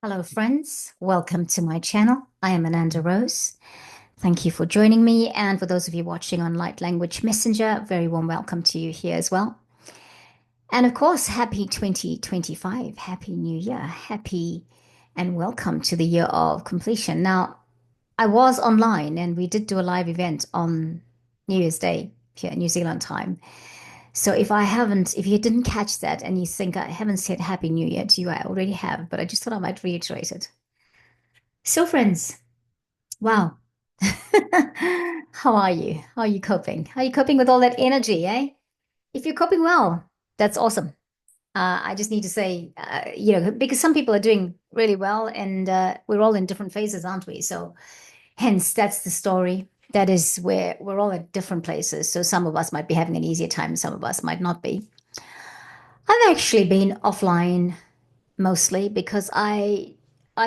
Hello, friends. Welcome to my channel. I am Ananda Rose. Thank you for joining me. And for those of you watching on Light Language Messenger, very warm welcome to you here as well. And of course, happy 2025. Happy New Year. Happy and welcome to the year of completion. Now, I was online and we did do a live event on New Year's Day here in New Zealand time. So if you didn't catch that and you think I haven't said Happy New Year to you, I already have, but I just thought I might reiterate it. So, friends, wow. How are you? How are you coping? How are you coping with all that energy, eh? If you're coping well, that's awesome. I just need to say, because some people are doing really well and we're all in different phases, aren't we? So, hence, that's the story. That is where we're all at different places. So, some of us might be having an easier time, some of us might not be. I've actually been offline mostly because I've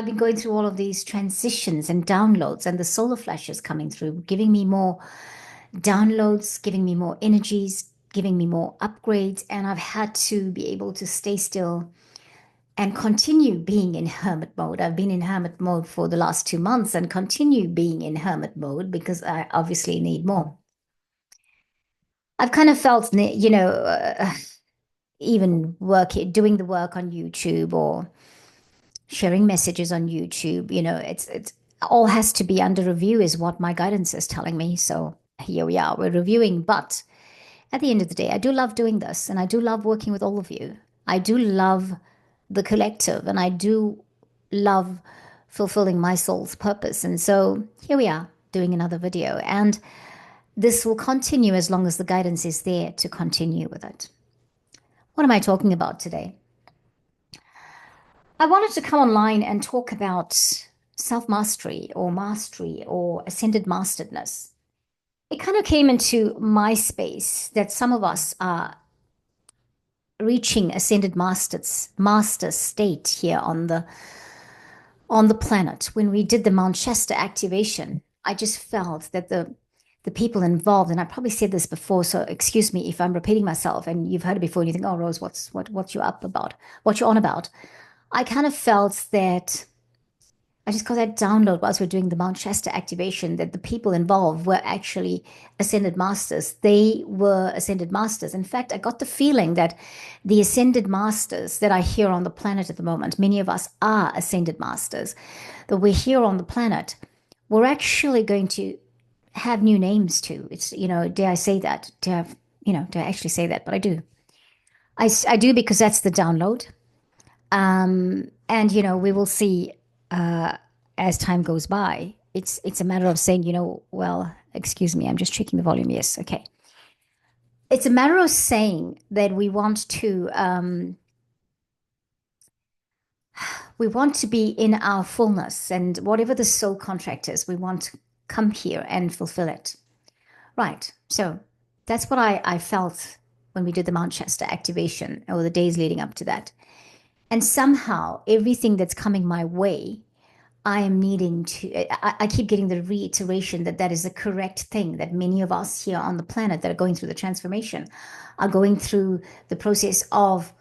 been going through all of these transitions and downloads and the solar flashes coming through, giving me more downloads, giving me more energies, giving me more upgrades, and I've had to be able to stay still and continue being in hermit mode. I've been in hermit mode for the last 2 months and continue being in hermit mode because I obviously need more. I've kind of felt, even doing the work on YouTube or sharing messages on YouTube. It's all has to be under review is what my guidance is telling me. So here we are, we're reviewing. But at the end of the day, I do love doing this and I do love working with all of you. I do love the collective and I do love fulfilling my soul's purpose. And so here we are doing another video. And this will continue as long as the guidance is there to continue with it. What am I talking about today? I wanted to come online and talk about self mastery or ascended masteredness. It kind of came into my space that some of us are reaching ascended master state here on the planet. When we did the Mount Shasta activation, I just felt that the people involved, and I probably said this before, so excuse me if I'm repeating myself and you've heard it before and you think, oh Rose, what you up about? What you on about? I kind of felt that I just got that download whilst we are doing the Mount Shasta activation that the people involved were actually ascended masters. They were ascended masters. In fact, I got the feeling that the ascended masters that are here on the planet at the moment, many of us are ascended masters, that we're here on the planet, we're actually going to have new names too. It's, dare I say that? Dare I actually say that? But I do. I do because that's the download. And we will see as time goes by. It's a matter of saying, well, excuse me, I'm just checking the volume. Yes, okay. It's a matter of saying that we want to be in our fullness, and whatever the soul contract is, we want to come here and fulfill it. Right. So that's what I felt when we did the Mount Shasta activation or the days leading up to that. And somehow everything that's coming my way, I am needing to, I keep getting the reiteration that that is the correct thing, that many of us here on the planet that are going through the transformation are going through the process of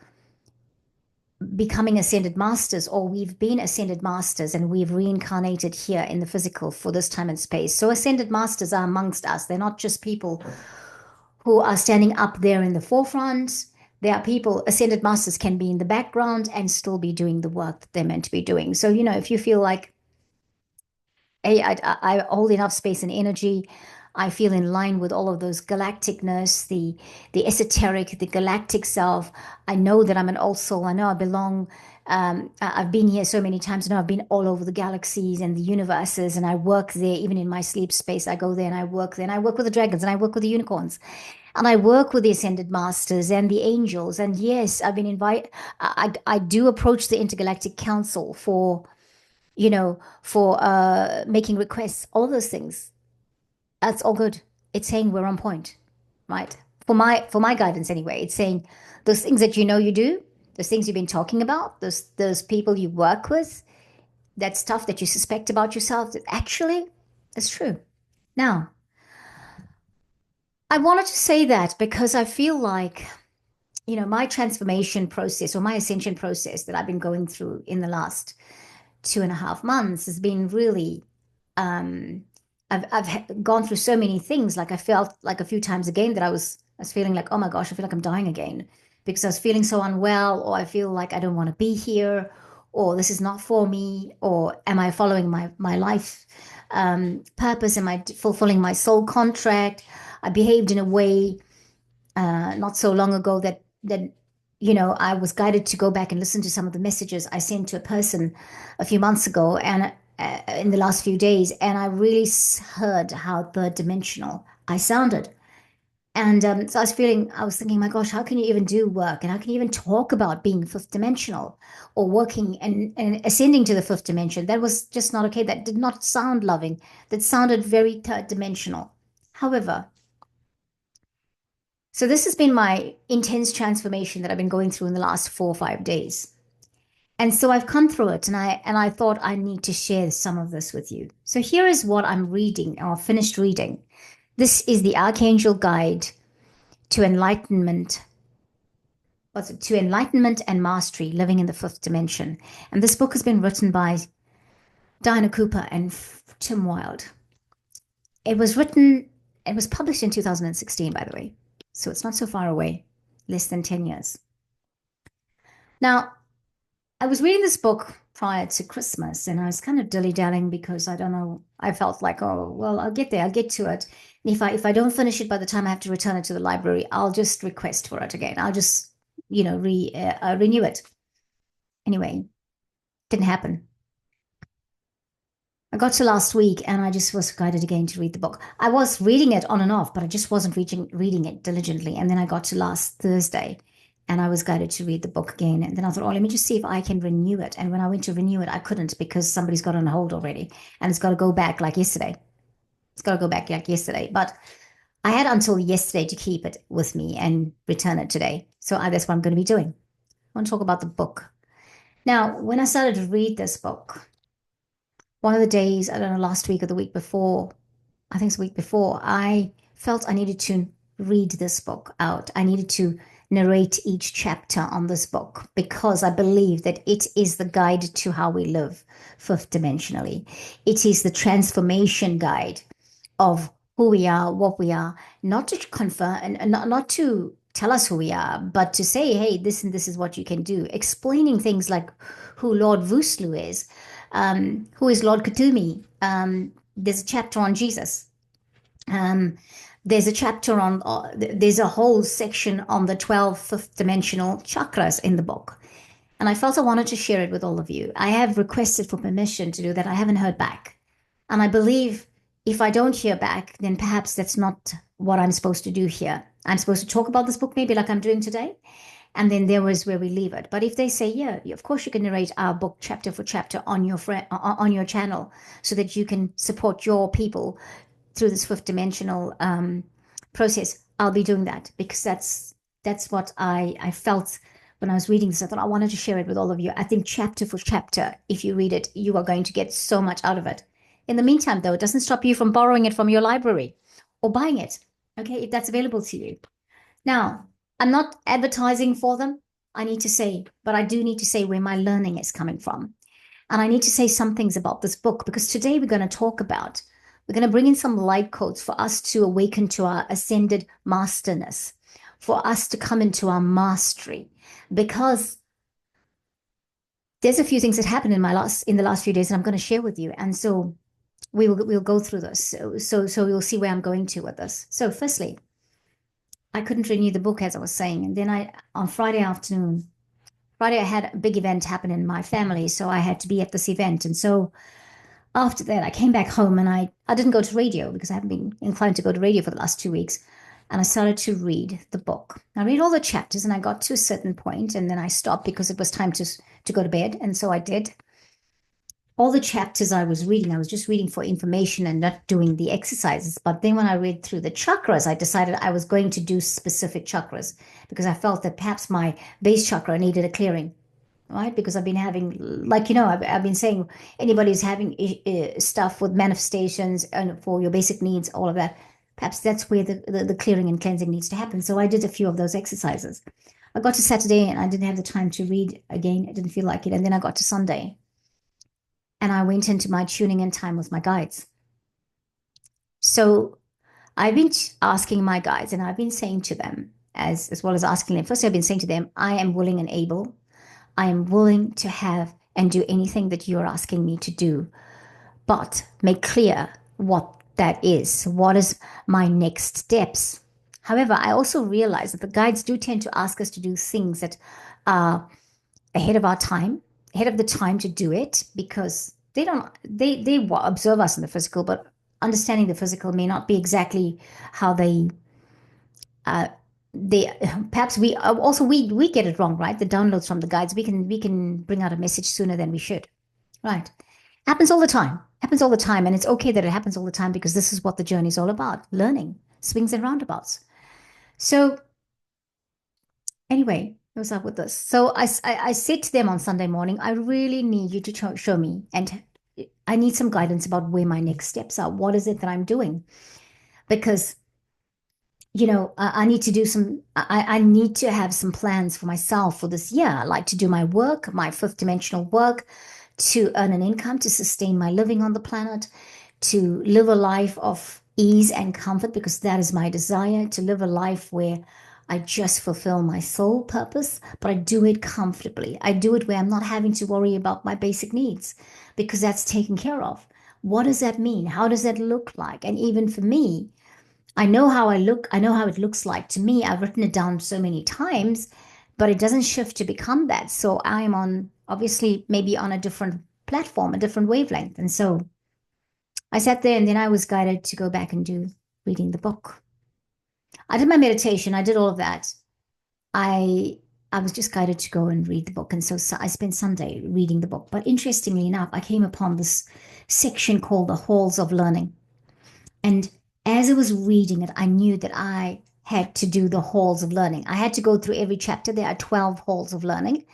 becoming ascended masters, or we've been ascended masters and we've reincarnated here in the physical for this time and space. So ascended masters are amongst us. They're not just people who are standing up there in the forefront. There are people, ascended masters can be in the background and still be doing the work that they're meant to be doing. So, if you feel like, hey, I hold enough space and energy, I feel in line with all of those galacticness, the esoteric, the galactic self. I know that I'm an old soul. I know I belong. I've been here so many times. I know I've been all over the galaxies and the universes, and I work there. Even in my sleep space, I go there and I work there, and I work with the dragons, and I work with the unicorns. And I work with the ascended masters and the angels. And yes, I've been invited. I do approach the intergalactic council for making requests. All those things. That's all good. It's saying we're on point, right? For my guidance anyway. It's saying those things that you do, those things you've been talking about, those people you work with, that stuff that you suspect about yourself, that actually is true. Now, I wanted to say that because I feel like, my transformation process or my ascension process that I've been going through in the last 2.5 months has been really, um, I've gone through so many things. Like I felt like a few times again that I was feeling like, oh my gosh, I feel like I'm dying again because I was feeling so unwell, or I feel like I don't want to be here, or this is not for me, or am I following my life purpose? Am I fulfilling my soul contract? I behaved in a way not so long ago that I was guided to go back and listen to some of the messages I sent to a person a few months ago and in the last few days, and I really heard how third dimensional I sounded. And so I was thinking, my gosh, how can you even do work? And how can you even talk about being fifth dimensional or working and ascending to the fifth dimension? That was just not okay. That did not sound loving. That sounded very third dimensional. However, so this has been my intense transformation that I've been going through in the last 4 or 5 days. And so I've come through it, and I thought I need to share some of this with you. So here is what I'm reading or finished reading. This is the Archangel Guide to Enlightenment. What's it? To Enlightenment and Mastery, Living in the Fifth Dimension. And this book has been written by Diana Cooper and Tim Wilde. It was published in 2016, by the way. So it's not so far away, less than 10 years. Now, I was reading this book prior to Christmas, and I was kind of dilly-dallying because I don't know. I felt like, oh, well, I'll get there. I'll get to it. And if I don't finish it by the time I have to return it to the library, I'll just request for it again. I'll just, renew it. Anyway, didn't happen. I got to last week and I just was guided again to read the book. I was reading it on and off, but I just wasn't reading it diligently. And then I got to last Thursday and I was guided to read the book again. And then I thought, oh, let me just see if I can renew it. And when I went to renew it, I couldn't because somebody's got it on hold already. And it's got to go back like yesterday. It's got to go back like yesterday. But I had until yesterday to keep it with me and return it today. So that's what I'm going to be doing. I want to talk about the book. Now, when I started to read this book, one of the days, I don't know, last week or the week before, I think it's the week before, I felt I needed to read this book out. I needed to narrate each chapter on this book because I believe that it is the guide to how we live fifth dimensionally. It is the transformation guide of who we are, what we are, not to confirm and not to tell us who we are, but to say, hey, this and this is what you can do. Explaining things like who Lord Vuslu is, who is Lord Katumi. There's a chapter on Jesus. There's a chapter on, there's a whole section on the 12 fifth dimensional chakras in the book. And I felt I wanted to share it with all of you. I have requested for permission to do that. I haven't heard back. And I believe if I don't hear back, then perhaps that's not what I'm supposed to do here. I'm supposed to talk about this book maybe like I'm doing today. And then there was where we leave it. But if they say, yeah, of course you can narrate our book chapter for chapter on your channel so that you can support your people through this fifth dimensional process, I'll be doing that because that's what I felt when I was reading this. I thought I wanted to share it with all of you. I think chapter for chapter, if you read it, you are going to get so much out of it. In the meantime, though, it doesn't stop you from borrowing it from your library or buying it, okay, if that's available to you. Now, I'm not advertising for them, I need to say, but I do need to say where my learning is coming from. And I need to say some things about this book because today we're going to bring in some light codes for us to awaken to our ascended masterness, for us to come into our mastery, because there's a few things that happened in the last few days that I'm going to share with you. And so we'll go through this. So you'll see where I'm going to with this. So firstly, I couldn't renew the book as I was saying. And then on Friday afternoon, I had a big event happen in my family. So I had to be at this event. And so after that, I came back home and I didn't go to radio because I haven't been inclined to go to radio for the last 2 weeks. And I started to read the book. I read all the chapters and I got to a certain point and then I stopped because it was time to go to bed. And so I did. All the chapters I was just reading for information and not doing the exercises. But then when I read through the chakras, I decided I was going to do specific chakras because I felt that perhaps my base chakra needed a clearing, right? Because I've been having, like, I've been saying, anybody's having stuff with manifestations and for your basic needs, all of that, perhaps that's where the clearing and cleansing needs to happen. So I did a few of those exercises. I got to Saturday and I didn't have the time to read again. I didn't feel like it. And then I got to Sunday. and I went into my tuning in time with my guides. So I've been asking my guides, and I've been saying to them, as well as asking them, first I've been saying to them, I am willing and able. I am willing to have and do anything that you're asking me to do, but make clear what that is. What is my next steps? However, I also realize that the guides do tend to ask us to do things that are ahead of our time, ahead of the time to do it, because they observe us in the physical, but understanding the physical may not be exactly how uh, they perhaps we get it wrong, right? The downloads from the guides, we can bring out a message sooner than we should, right? Happens all the time. Happens all the time, and it's okay that it happens all the time because this is what the journey is all about: learning, swings and roundabouts. So anyway, what's up with this? So I said to them on Sunday morning, I really need you to show me, and I need some guidance about where my next steps are. What is it that I'm doing? Because I need to do I need to have some plans for myself for this year, like to do my work, my fifth dimensional work, to earn an income, to sustain my living on the planet, to live a life of ease and comfort, because that is my desire, to live a life where I just fulfill my soul purpose, but I do it comfortably. I do it where I'm not having to worry about my basic needs because that's taken care of. What does that mean? How does that look like? And even for me, I know how I look. I know how it looks like to me. I've written it down so many times, but it doesn't shift to become that. So I am on, obviously, maybe on a different platform, a different wavelength. And so I sat there and then I was guided to go back and do reading the book. I did my meditation. I did all of that. I I was just guided to go and read the book. And so I spent Sunday reading the book. But interestingly enough, I came upon this section called the Halls of Learning. And as I was reading it, I knew that I had to do the halls of learning. I had to go through every chapter. There are 12 halls of learning.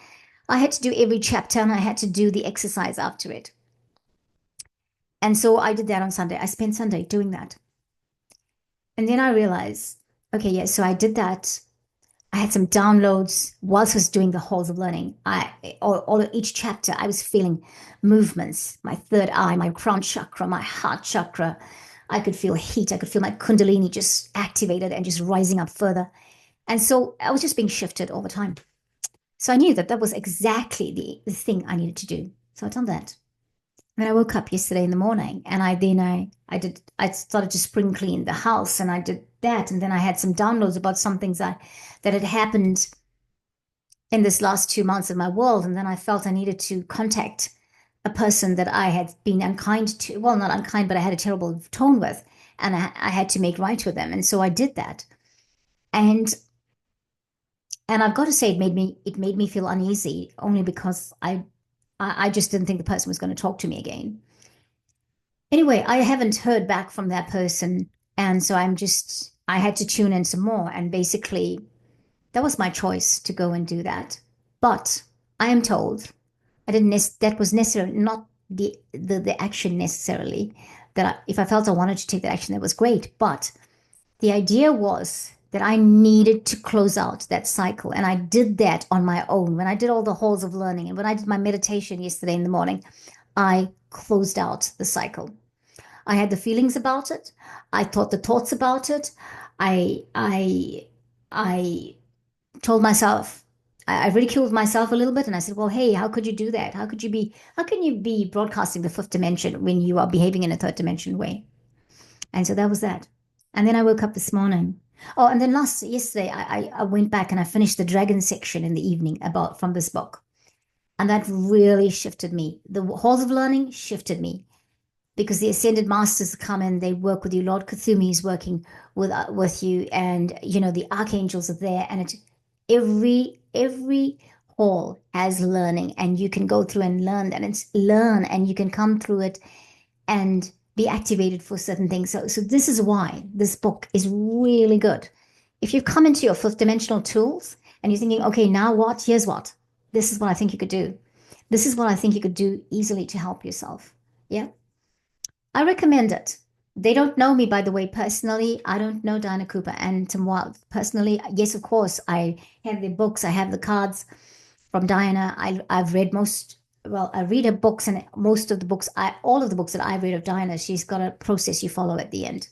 I had to do every chapter and I had to do the exercise after it. And so I did that on Sunday. I spent Sunday doing that. And then I realized, okay, yeah, so I did that. I had some downloads whilst I was doing the halls of learning. All of each chapter, I was feeling movements, my third eye, my crown chakra, my heart chakra. I could feel heat. I could feel my kundalini just activated and just rising up further. And so I was just being shifted all the time. So I knew that that was exactly the thing I needed to do. So I done that. And I woke up yesterday in the morning and I started to spring clean the house and I did that. And then I had some downloads about some things that had happened in this last 2 months of my world. And then I felt I needed to contact a person that I had been unkind to. Well, not unkind, but I had a terrible tone with. And I had to make right with them. And so I did that. And I've got to say it made me feel uneasy only because I just didn't think the person was going to talk to me again. Anyway, I haven't heard back from that person. And so I had to tune in some more. And basically, that was my choice to go and do that. But I am told that was necessarily not the action necessarily. If I felt I wanted to take that action, that was great. But the idea was that I needed to close out that cycle. And I did that on my own. When I did all the halls of learning and when I did my meditation yesterday in the morning, I closed out the cycle. I had the feelings about it. I thought the thoughts about it. I I I told myself, I ridiculed myself a little bit and I said, well, hey, how could you do that? How can you be broadcasting the fifth dimension when you are behaving in a third dimension way? And so that was that. And then I woke up this morning. Oh, and then yesterday, I went back and I finished the dragon section in the evening about from this book. And that really shifted me. The halls of learning shifted me because the ascended masters come in, they work with you. Lord Cthulhu is working with you, and the archangels are there, and every hall has learning, and you can go through and learn, and it's learn, and you can come through it and be activated for certain things. So this is why this book is really good. If you've come into your fifth dimensional tools and you're thinking, okay, now what? Here's what. This is what I think you could do. This is what I think you could do easily to help yourself. Yeah. I recommend it. They don't know me, by the way, personally. I don't know Diana Cooper and Tim Wild personally. Yes, of course, I have the books, I have the cards from Diana. I've read most. well, a reader books, and most of the books, all of the books that I've read of Diana, she's got a process you follow at the end.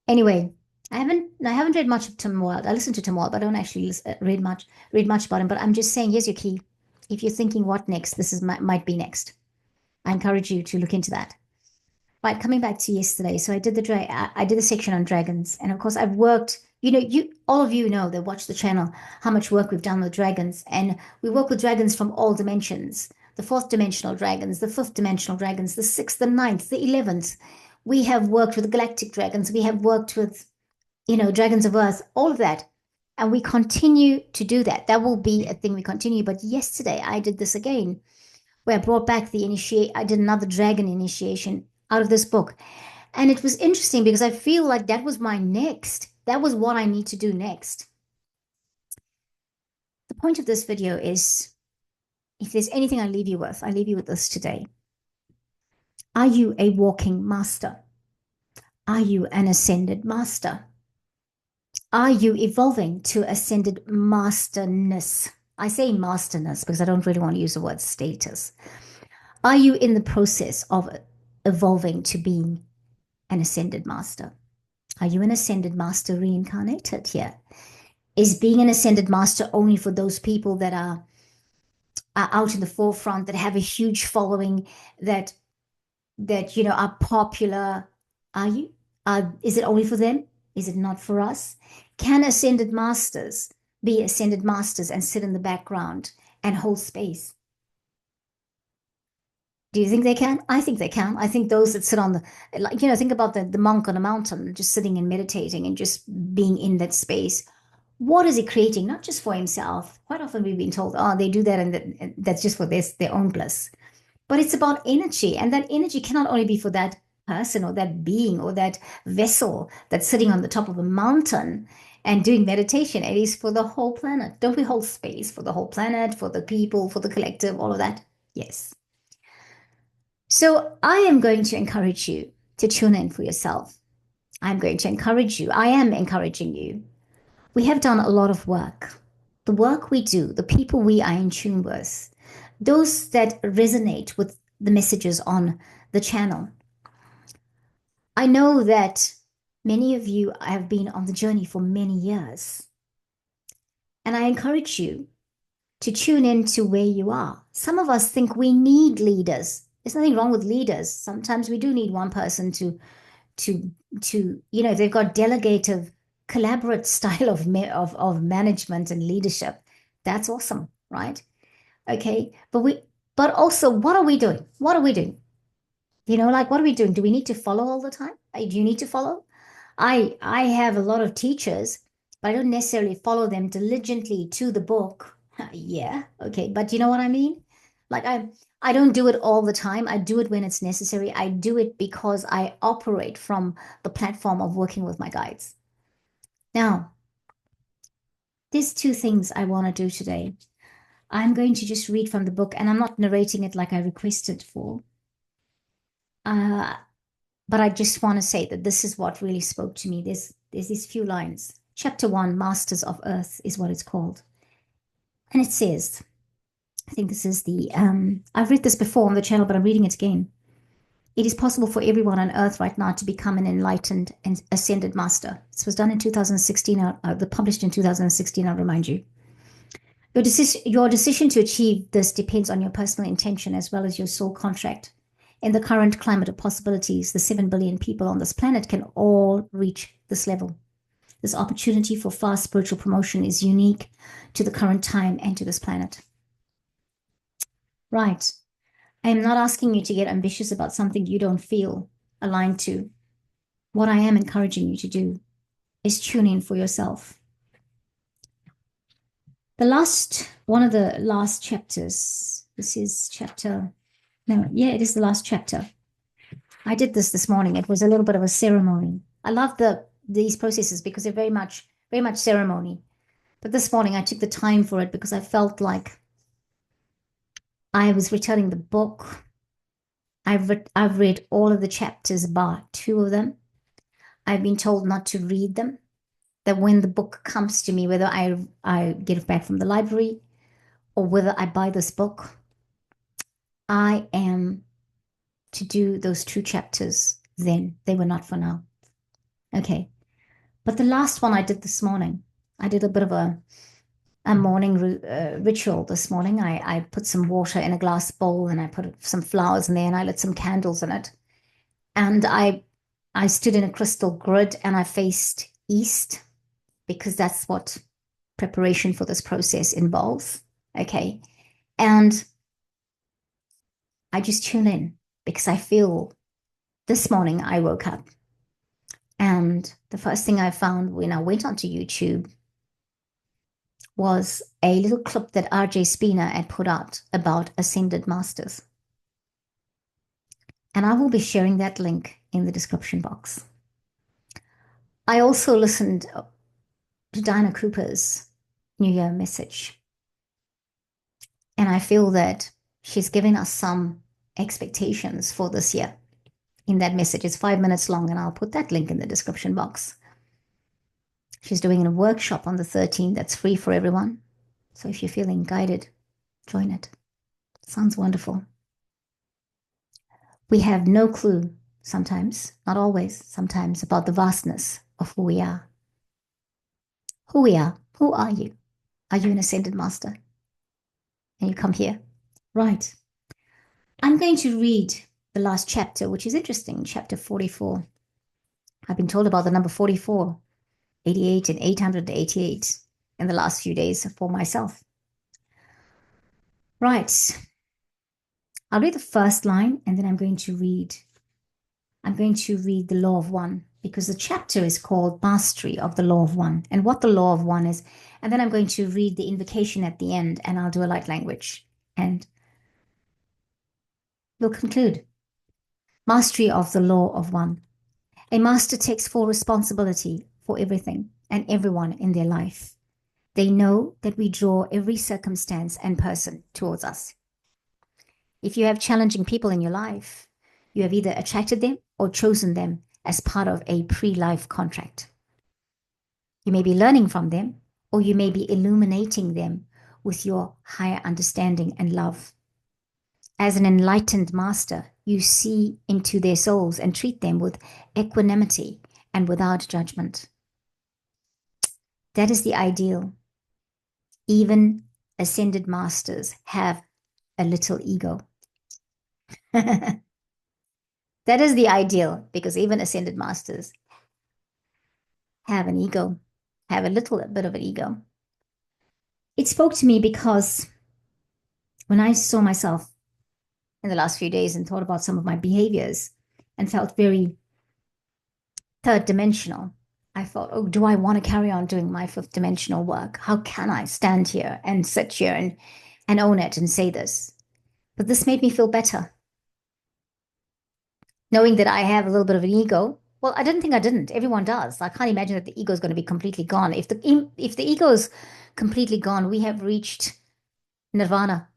Anyway, I haven't read much of Tim Wilde. I listen to Tim Wilde, but I don't actually read much about him. But I'm just saying, here's your key. If you're thinking what next, this is might be next. I encourage you to look into that. Right, coming back to yesterday. So I did the section on dragons, and of course I've worked. You all of you know that watch the channel how much work we've done with dragons, and we work with dragons from all dimensions. The fourth dimensional dragons, the fifth dimensional dragons, the sixth, the ninth, the 11th. We have worked with galactic dragons. We have worked with, dragons of earth, all of that. And we continue to do that. That will be a thing we continue. But yesterday I did this again, where I brought back I did another dragon initiation out of this book. And it was interesting because I feel like that was what I need to do next. The point of this video is, if there's anything I leave you with, I leave you with this today. Are you a walking master? Are you an ascended master? Are you evolving to ascended masterness? I say masterness because I don't really want to use the word status. Are you in the process of evolving to being an ascended master? Are you an ascended master reincarnated here? Is being an ascended master only for those people that are out in the forefront, that have a huge following, that are popular? Are you? Is it only for them? Is it not for us? Can ascended masters be ascended masters and sit in the background and hold space? Do you think they can? I think they can. I think those that sit on think about the monk on a mountain, just sitting and meditating and just being in that space. What is he creating? Not just for himself. Quite often we've been told, oh, they do that and that's just for their own bliss. But it's about energy. And that energy cannot only be for that person or that being or that vessel that's sitting on the top of a mountain and doing meditation. It is for the whole planet. Don't we hold space for the whole planet, for the people, for the collective, all of that? Yes. So I am going to encourage you to tune in for yourself. I'm going to encourage you. I am encouraging you. We have done a lot of work. The work we do, the people we are in tune with, those that resonate with the messages on the channel. I know that many of you have been on the journey for many years. And I encourage you to tune in to where you are. Some of us think we need leaders. There's nothing wrong with leaders. Sometimes we do need one person to if they've got delegative, collaborative style of management and leadership, that's awesome, right? Okay, but also, what are we doing? What are we doing? What are we doing? Do we need to follow all the time? Do you need to follow? I have a lot of teachers, but I don't necessarily follow them diligently to the book. Yeah, okay, but you know what I mean? Like I don't do it all the time. I do it when it's necessary. I do it because I operate from the platform of working with my guides. Now, there's two things I want to do today. I'm going to just read from the book, and I'm not narrating it like I requested for. Uh, but I just want to say that this is what really spoke to me. There's these few lines. Chapter 1, Masters of Earth, is what it's called. And it says, I think this is I've read this before on the channel, but I'm reading it again. It is possible for everyone on Earth right now to become an enlightened and ascended master. This was done in 2016, published in 2016, I'll remind you. Your decision to achieve this depends on your personal intention as well as your soul contract. In the current climate of possibilities, the 7 billion people on this planet can all reach this level. This opportunity for fast spiritual promotion is unique to the current time and to this planet. Right. I am not asking you to get ambitious about something you don't feel aligned to. What I am encouraging you to do is tune in for yourself. One of the last chapters, this is it is the last chapter. I did this morning. It was a little bit of a ceremony. I love these processes because they're very much ceremony. But this morning I took the time for it because I felt like I was returning the book. I've read all of the chapters, bar 2 of them. I've been told not to read them. That when the book comes to me, whether I get it back from the library or whether I buy this book, I am to do those 2 chapters then. They were not for now. Okay. But the last one I did this morning, I did a bit of a morning ritual this morning. I put some water in a glass bowl and I put some flowers in there and I lit some candles in it. And I stood in a crystal grid and I faced east because that's what preparation for this process involves. Okay. And I just tune in because I feel this morning I woke up and the first thing I found when I went onto YouTube was a little clip that RJ Spina had put out about ascended masters. And I will be sharing that link in the description box. I also listened to Diana Cooper's New Year message. And I feel that she's giving us some expectations for this year in that message. It's 5 minutes long, and I'll put that link in the description box. She's doing a workshop on the 13th that's free for everyone. So if you're feeling guided, join it. Sounds wonderful. We have no clue sometimes, not always, sometimes, about the vastness of who we are. Who we are. Who are you? Are you an ascended master? And you come here? Right. I'm going to read the last chapter, which is interesting, chapter 44. I've been told about the number 44, 88, and 888 in the last few days for myself. Right. I'll read the first line and then I'm going to read the Law of One because the chapter is called Mastery of the Law of One and what the Law of One is. And then I'm going to read the invocation at the end and I'll do a light language and we'll conclude. Mastery of the Law of One. A master takes full responsibility for everything and everyone in their life. They know that we draw every circumstance and person towards us. If you have challenging people in your life, you have either attracted them or chosen them as part of a pre-life contract. You may be learning from them, or you may be illuminating them with your higher understanding and love. As an enlightened master, you see into their souls and treat them with equanimity and without judgment. That is the ideal. Even ascended masters have a little ego. That is the ideal because even ascended masters have an ego, have a little bit of an ego. It spoke to me because when I saw myself in the last few days and thought about some of my behaviors and felt very third dimensional, I thought, oh, do I want to carry on doing my fifth dimensional work? How can I stand here and sit here and own it and say this? But this made me feel better. Knowing that I have a little bit of an ego. Well, I didn't think I didn't. Everyone does. I can't imagine that the ego is going to be completely gone. If the ego is completely gone, we have reached nirvana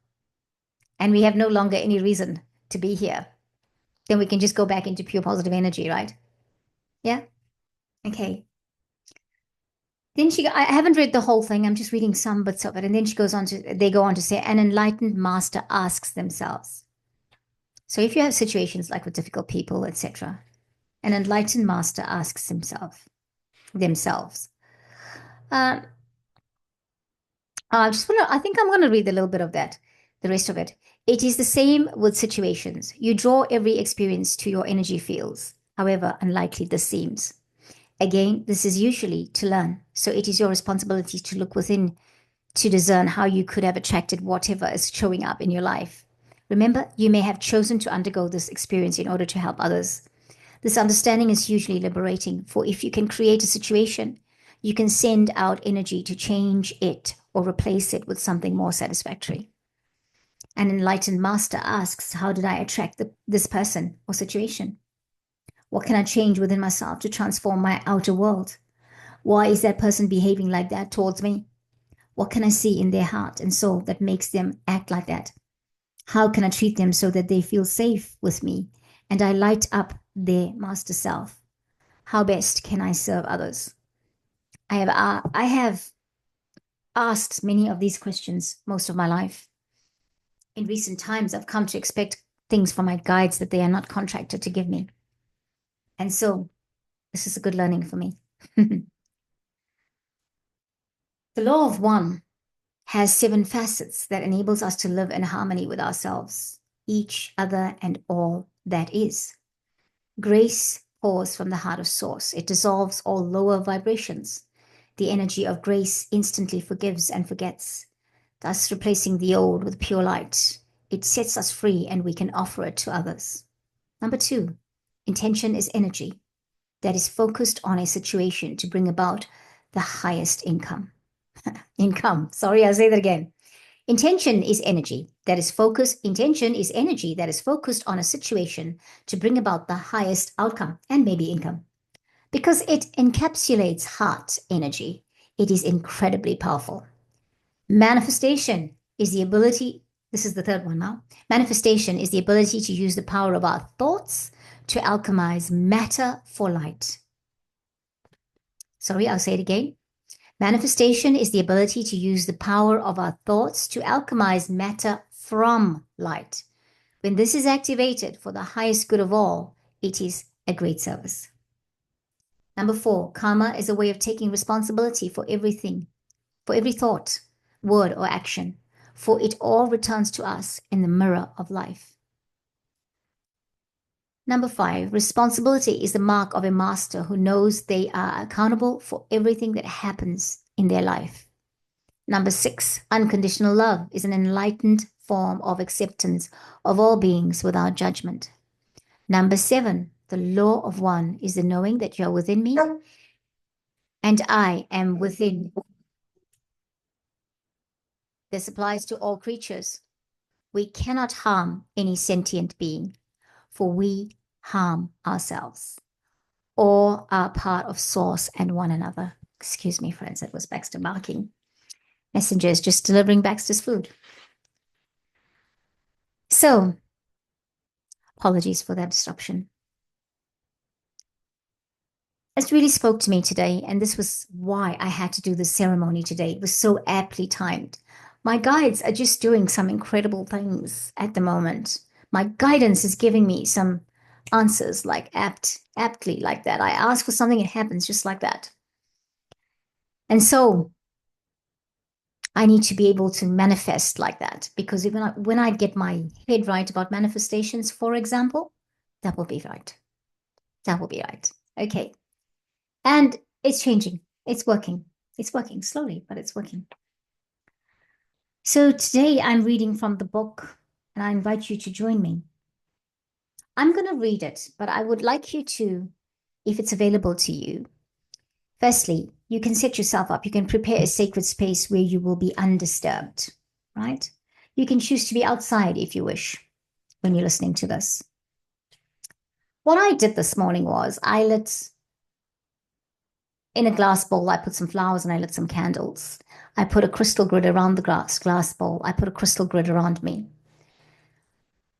and we have no longer any reason to be here. Then we can just go back into pure positive energy, right? Yeah? Okay. Then I haven't read the whole thing. I'm just reading some bits of it. And then they go on to say, an enlightened master asks themselves. So if you have situations like with difficult people, etc., an enlightened master asks themselves. I think I'm going to read a little bit of that, the rest of it. It is the same with situations. You draw every experience to your energy fields, however unlikely this seems. Again, this is usually to learn. So it is your responsibility to look within to discern how you could have attracted whatever is showing up in your life. Remember, you may have chosen to undergo this experience in order to help others. This understanding is hugely liberating, for if you can create a situation, you can send out energy to change it or replace it with something more satisfactory. An enlightened master asks, how did I attract this person or situation? What can I change within myself to transform my outer world? Why is that person behaving like that towards me? What can I see in their heart and soul that makes them act like that? How can I treat them so that they feel safe with me and I light up their master self? How best can I serve others? I have asked many of these questions most of my life. in recent times, I've come to expect things from my guides that they are not contracted to give me. And so this is a good learning for me. The law of one has 7 facets that enables us to live in harmony with ourselves, each other, and all that is. Grace pours from the heart of source. It dissolves all lower vibrations. The energy of grace instantly forgives and forgets, thus replacing the old with pure light. It sets us free and we can offer it to others. Number 2, intention is energy that is focused on a situation to bring about the highest income. Sorry, I'll say that again. Intention is energy that is focused on a situation to bring about the highest outcome and maybe income. Because it encapsulates heart energy, it is incredibly powerful. Manifestation is the ability, this is the third one now. Manifestation is the ability to use the power of our thoughts to alchemize matter for light. Sorry, I'll say it again. Manifestation is the ability to use the power of our thoughts to alchemize matter from light. When this is activated for the highest good of all, it is a great service. Number 4, karma is a way of taking responsibility for everything, for every thought, word, or action, for it all returns to us in the mirror of life. Number 5, responsibility is the mark of a master who knows they are accountable for everything that happens in their life. Number 6, unconditional love is an enlightened form of acceptance of all beings without judgment. Number 7, the law of one is the knowing that you are within me and I am within. This applies to all creatures. We cannot harm any sentient being, for we harm ourselves or are part of source and one another. Excuse me, friends, that was Baxter barking. Messenger is just delivering Baxter's food. So, apologies for that disruption. It really spoke to me today, and this was why I had to do this ceremony today. It was so aptly timed. My guides are just doing some incredible things at the moment. My guidance is giving me some answers like aptly like that. I ask for something, it happens just like that. And so I need to be able to manifest like that, because when I get my head right about manifestations, for example, that will be right. That will be right. Okay. And it's changing. It's working. It's working slowly, but it's working. So today I'm reading from the book, and I invite you to join me. I'm going to read it, but I would like you to, if it's available to you, firstly, you can set yourself up. You can prepare a sacred space where you will be undisturbed, right? You can choose to be outside if you wish when you're listening to this. What I did this morning was I lit in a glass bowl, I put some flowers and I lit some candles. I put a crystal grid around the glass bowl. I put a crystal grid around me.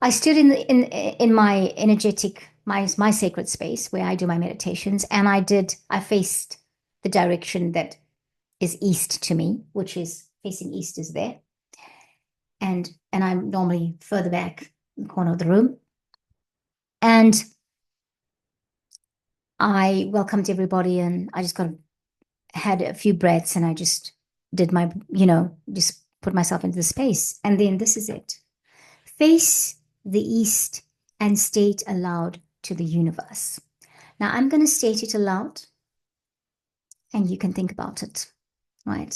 I stood in my energetic, my sacred space where I do my meditations, and I faced the direction that is east to me, which is facing east is there. And I'm normally further back in the corner of the room. And I welcomed everybody, and I just had a few breaths, and I just did my, just put myself into the space. And then this is it. Face the east and state aloud to the universe. Now I'm going to state it aloud, and you can think about it, right?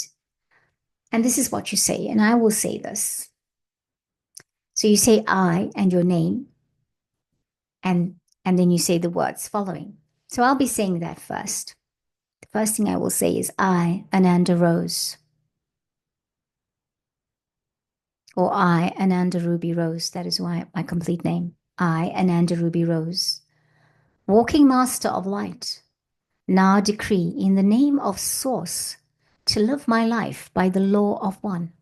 And this is what you say, and I will say this. So you say I and your name, and then you say the words following. So I'll be saying that first. The first thing I will say is I, Ananda Rose. Or I, Ananda Ruby Rose. That is my complete name. I, Ananda Ruby Rose, walking master of light, now decree in the name of Source to live my life by the law of one.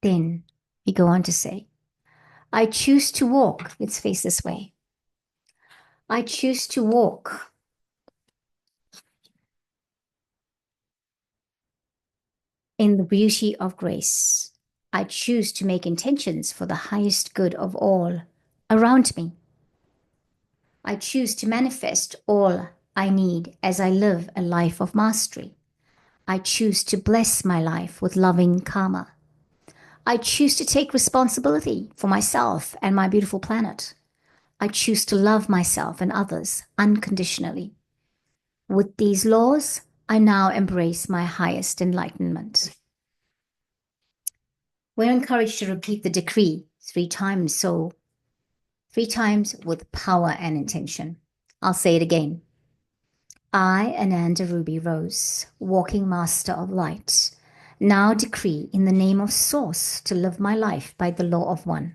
Then we go on to say, I choose to walk. Let's face this way. I choose to walk in the beauty of grace. I choose to make intentions for the highest good of all around me. I choose to manifest all I need as I live a life of mastery. I choose to bless my life with loving karma. I choose to take responsibility for myself and my beautiful planet. I choose to love myself and others unconditionally. With these laws, I now embrace my highest enlightenment. We're encouraged to repeat the decree 3 times, so 3 times with power and intention. I'll say it again. I, Ananda Rose, walking master of light, now decree in the name of Source to live my life by the law of one.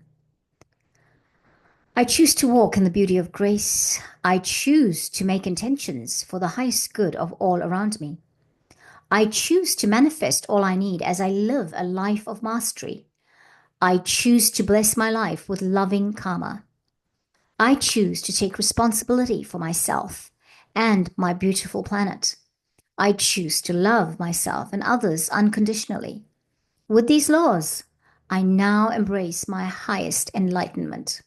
I choose to walk in the beauty of grace. I choose to make intentions for the highest good of all around me. I choose to manifest all I need as I live a life of mastery. I choose to bless my life with loving karma. I choose to take responsibility for myself and my beautiful planet. I choose to love myself and others unconditionally. With these laws, I now embrace my highest enlightenment.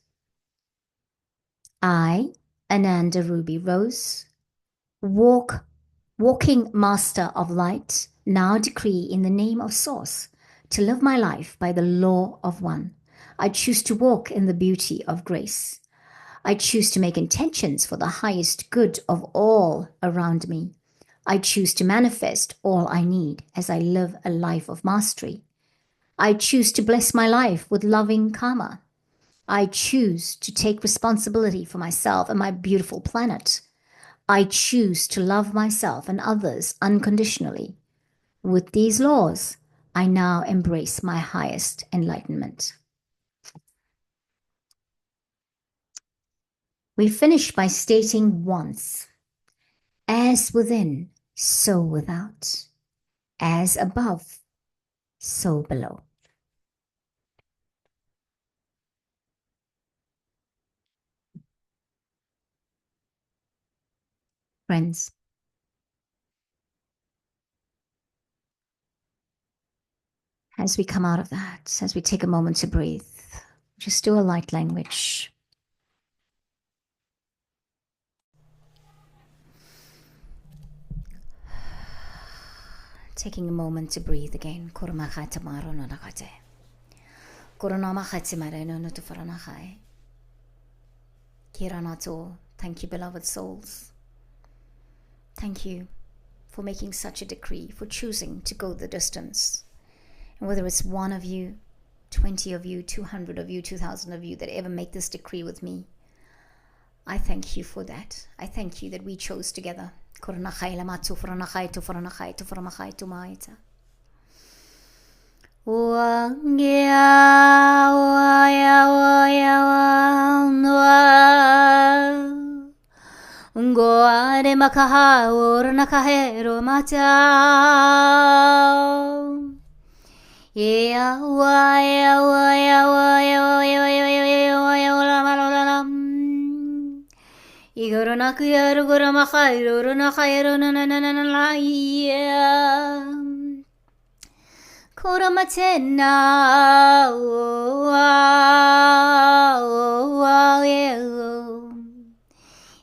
I, Ananda Rose, walking master of light, now decree in the name of Source to live my life by the law of one. I choose to walk in the beauty of grace. I choose to make intentions for the highest good of all around me. I choose to manifest all I need as I live a life of mastery. I choose to bless my life with loving karma. I choose to take responsibility for myself and my beautiful planet. I choose to love myself and others unconditionally. With these laws, I now embrace my highest enlightenment. We finish by stating once, as within, so without, as above, so below. Friends, as we come out of that, as we take a moment to breathe, just do a light language. Taking a moment to breathe again. Thank you, beloved souls. Thank you for making such a decree, for choosing to go the distance. And whether it's 1 of you, 20 of you, 200 of you, 2,000 of you that ever make this decree with me, I thank you for that. I thank you that we chose together. Ngoare makaha or nakahero mata. Yeah, Igoronaku yarugura makairo nakairo na yeah. Koromatena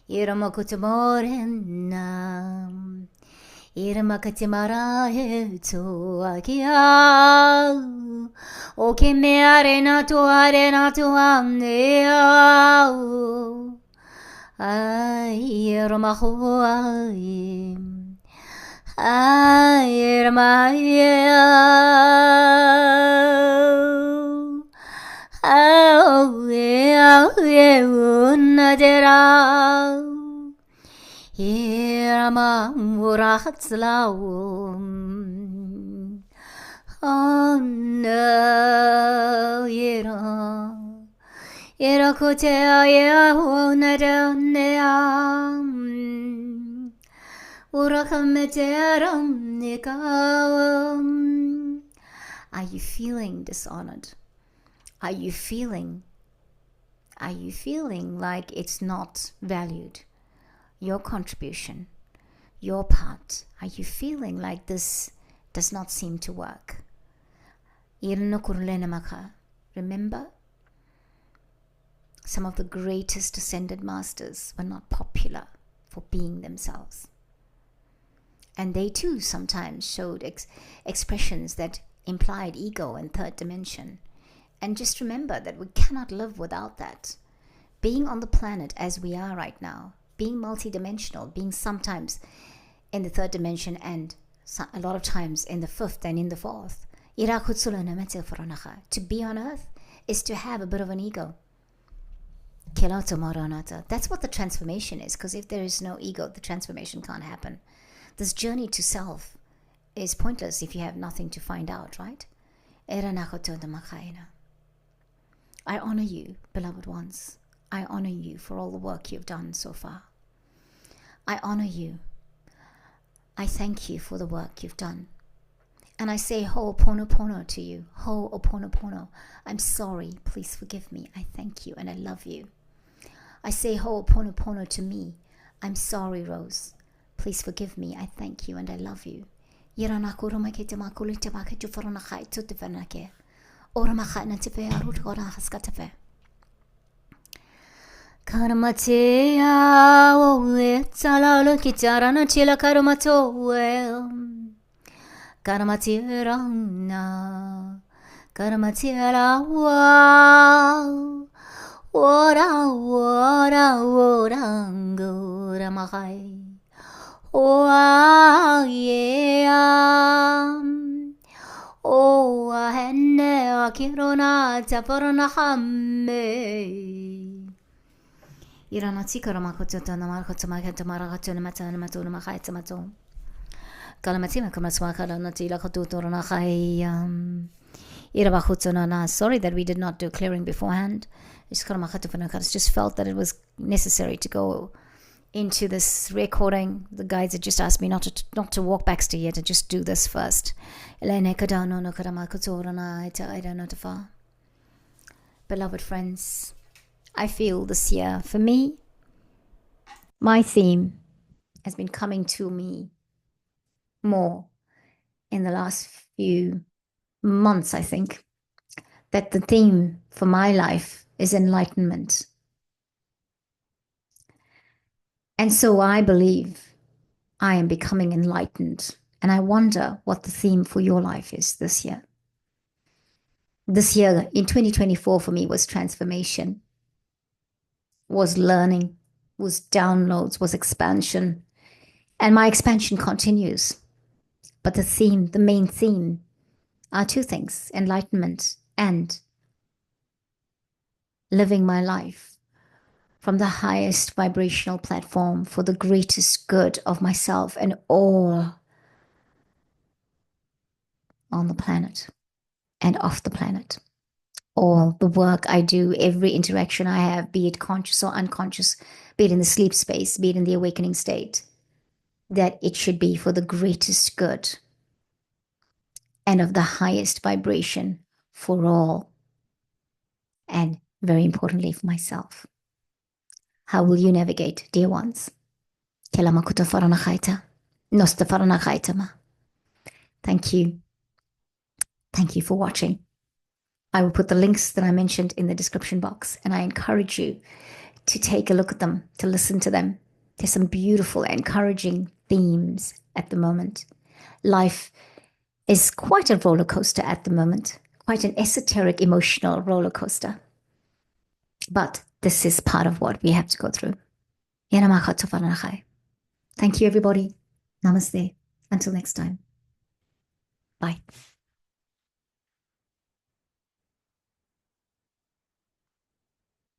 Iramakutamorena Iramakatimaraya to Akia Okime arena to amnea Iramahuai Iramaya Nadera Irama Murahatslaum Oh no Irakotea Yahunadanea Urakameteram Nikam. Are you feeling dishonored? Are you feeling like it's not valued? Your contribution, your part. Are you feeling like this does not seem to work. Remember, some of the greatest ascended masters were not popular for being themselves. And they too sometimes showed expressions that implied ego and third dimension. And just remember that we cannot live without that. Being on the planet as we are right now, being multidimensional, being sometimes in the third dimension and a lot of times in the fifth and in the fourth. To be on earth is to have a bit of an ego. That's what the transformation is, because if there is no ego, the transformation can't happen. This journey to self is pointless if you have nothing to find out, right? I honor you, beloved ones. I honor you for all the work you've done so far. I honor you. I thank you for the work you've done. And I say ho'oponopono to you. Ho'oponopono. I'm sorry. Please forgive me. I thank you and I love you. I say ho'oponopono to me. I'm sorry, Rose. Please forgive me. I thank you and I love you. Karmatea oe talalo kitarana chila karmato karmatira na karmatira ora ngora mahai yeah henne akirona taparana hamme Iranati karamakoto na markoto makata marakato na matana matuna makaita mato. Kalamatima kamaswaka na tila kotuto na kai Irabakuto na. Sorry that we did not do clearing beforehand. I just felt that it was necessary to go into this recording. The guides had just asked me not to walk backstage yet, to just do this first. Beloved friends, I feel this year, for me, my theme has been coming to me more in the last few months, I think, that the theme for my life is enlightenment. And so I believe I am becoming enlightened. And I wonder what the theme for your life is this year. This year, in 2024, for me, was transformation. Was learning, was downloads, was expansion. And my expansion continues. But the main theme are two things: enlightenment and living my life from the highest vibrational platform for the greatest good of myself and all on the planet and off the planet. All the work I do, every interaction I have, be it conscious or unconscious, be it in the sleep space, be it in the awakening state, that it should be for the greatest good and of the highest vibration for all, and very importantly for myself. How will you navigate, dear ones? Thank you. Thank you for watching. I will put the links that I mentioned in the description box, and I encourage you to take a look at them, to listen to them. There's some beautiful, encouraging themes at the moment. Life is quite a roller coaster at the moment, quite an esoteric, emotional roller coaster. But this is part of what we have to go through. Thank you, everybody. Namaste. Until next time. Bye.